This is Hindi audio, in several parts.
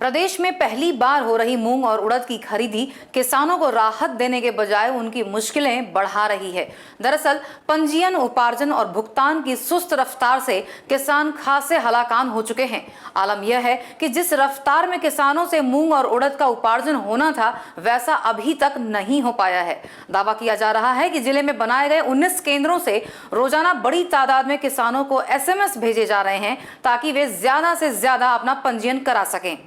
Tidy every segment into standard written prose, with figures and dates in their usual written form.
प्रदेश में पहली बार हो रही मूंग और उड़द की खरीदी किसानों को राहत देने के बजाय उनकी मुश्किलें बढ़ा रही है। दरअसल पंजीयन, उपार्जन और भुगतान की सुस्त रफ्तार से किसान खासे हलाकान हो चुके हैं। आलम यह है कि जिस रफ्तार में किसानों से मूंग और उड़द का उपार्जन होना था, वैसा अभी तक नहीं हो पाया है। दावा किया जा रहा है कि जिले में बनाए गए 19 केंद्रों से रोजाना बड़ी तादाद में किसानों को SMS भेजे जा रहे हैं ताकि वे ज्यादा से ज्यादा अपना पंजीयन करा सकें।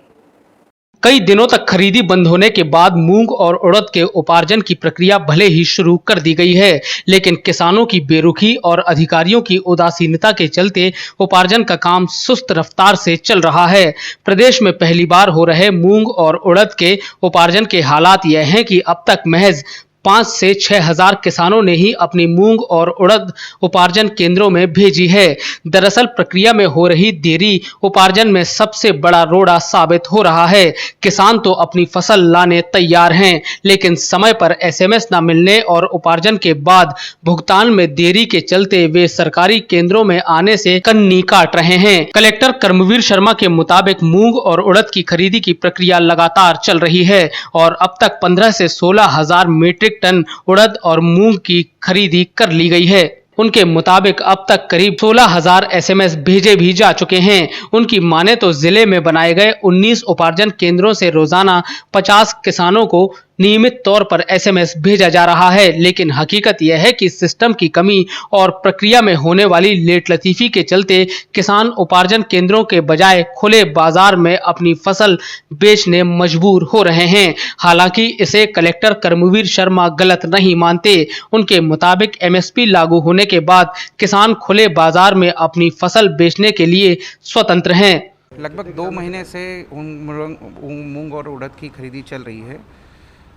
कई दिनों तक खरीदी बंद होने के बाद मूंग और उड़द के उपार्जन की प्रक्रिया भले ही शुरू कर दी गई है, लेकिन किसानों की बेरुखी और अधिकारियों की उदासीनता के चलते उपार्जन का काम सुस्त रफ्तार से चल रहा है। प्रदेश में पहली बार हो रहे मूंग और उड़द के उपार्जन के हालात यह हैं कि अब तक महज 5 से 6 हजार किसानों ने ही अपनी मूंग और उड़द उपार्जन केंद्रों में भेजी है। दरअसल प्रक्रिया में हो रही देरी उपार्जन में सबसे बड़ा रोड़ा साबित हो रहा है। किसान तो अपनी फसल लाने तैयार हैं, लेकिन समय पर SMS न मिलने और उपार्जन के बाद भुगतान में देरी के चलते वे सरकारी केंद्रों में आने से कन्नी काट रहे हैं। कलेक्टर कर्मवीर शर्मा के मुताबिक मूंग और उड़द की खरीदी की प्रक्रिया लगातार चल रही है और अब तक 15 से 16 हजार मीट्रिक टन उड़द और मूंग की खरीदी कर ली गई है। उनके मुताबिक अब तक करीब 16,000 SMS भेजे भी जा चुके हैं। उनकी माने तो जिले में बनाए गए 19 उपार्जन केंद्रों से रोजाना 50 किसानों को नियमित तौर पर SMS भेजा जा रहा है, लेकिन हकीकत यह है कि सिस्टम की कमी और प्रक्रिया में होने वाली लेट लतीफी के चलते किसान उपार्जन केंद्रों के बजाय खुले बाजार में अपनी फसल बेचने मजबूर हो रहे हैं। हालांकि इसे कलेक्टर कर्मवीर शर्मा गलत नहीं मानते। उनके मुताबिक MSP लागू होने के बाद किसान खुले बाजार में अपनी फसल बेचने के लिए स्वतंत्र हैं। लगभग 2 महीने से मूंग और उड़द की खरीदी चल रही है।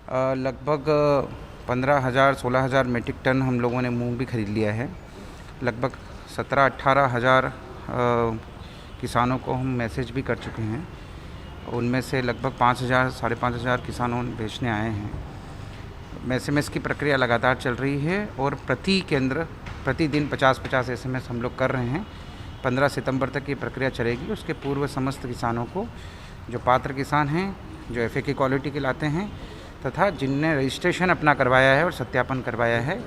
लगभग 15,000-16 हजार मीट्रिक टन हम लोगों ने मूंग भी खरीद लिया है। लगभग 17-18 हजार किसानों को हम मैसेज भी कर चुके हैं। उनमें से लगभग 5,000 साढ़े 5,000 किसानों बेचने आए हैं। SMS की प्रक्रिया लगातार चल रही है और प्रति केंद्र प्रतिदिन 50-50 SMS हम लोग कर रहे हैं। 15 सितंबर तक ये प्रक्रिया चलेगी। उसके पूर्व समस्त किसानों को, जो पात्र किसान हैं, जो FA की क्वालिटी के लाते हैं तथा जिनने रजिस्ट्रेशन अपना करवाया है और सत्यापन करवाया है,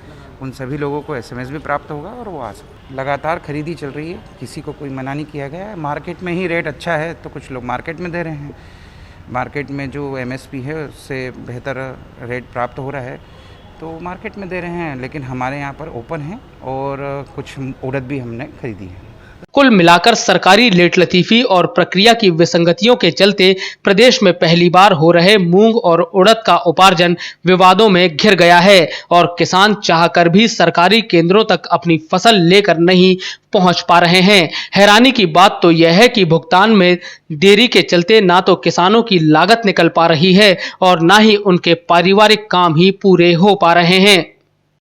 उन सभी लोगों को SMS भी प्राप्त होगा और वो आ सकते। लगातार खरीदी चल रही है, किसी को कोई मना नहीं किया गया है। मार्केट में ही रेट अच्छा है तो कुछ लोग मार्केट में दे रहे हैं। मार्केट में जो MSP है उससे बेहतर रेट प्राप्त हो रहा है तो मार्केट में दे रहे हैं, लेकिन हमारे यहाँ पर ओपन है और कुछ उड़द भी हमने खरीदी है। कुल मिलाकर सरकारी लेट लतीफी और प्रक्रिया की विसंगतियों के चलते प्रदेश में पहली बार हो रहे मूंग और उड़द का उपार्जन विवादों में घिर गया है और किसान चाहकर भी सरकारी केंद्रों तक अपनी फसल लेकर नहीं पहुंच पा रहे हैं। हैरानी की बात तो यह है कि भुगतान में देरी के चलते ना तो किसानों की लागत निकल पा रही है और ना ही उनके पारिवारिक काम ही पूरे हो पा रहे हैं।